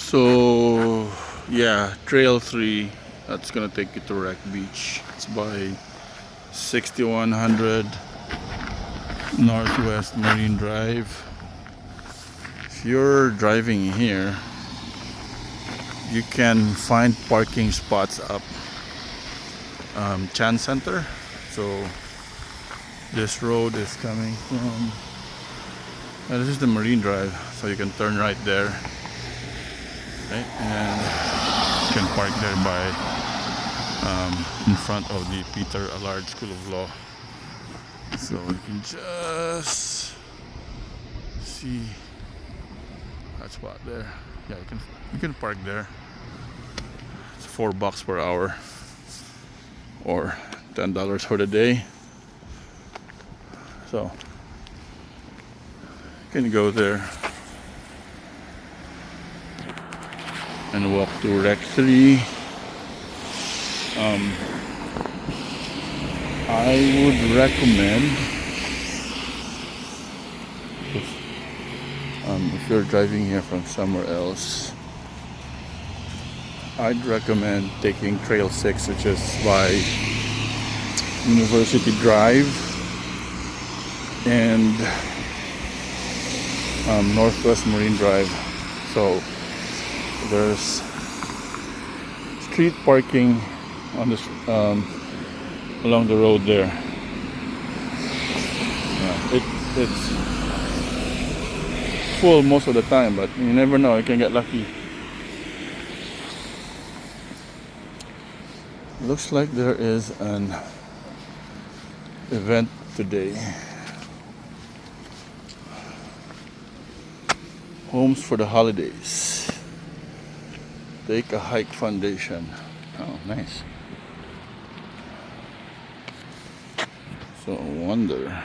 So yeah, Trail 3, that's gonna take you to Wreck Beach. It's by 6100 Northwest Marine Drive. If you're driving here, you can find parking spots up Chan Center. So this road is coming from, this is the Marine Drive, so you can turn right there, right? And you can park there by in front of the Peter Allard School of Law. So you can just see that spot there. Yeah, you can park there. It's $4 per hour or $10 for the day. So you can go there and walk to Rec 3. I would recommend, if you're driving here from somewhere else, I'd recommend taking Trail 6, which is by University Drive and Northwest Marine Drive. So there's street parking on this along the road there. Yeah, it's full most of the time, but you never know, you can get lucky. Looks like there is an event today. Homes for the Holidays. Take a Hike Foundation. Oh, nice. So I wonder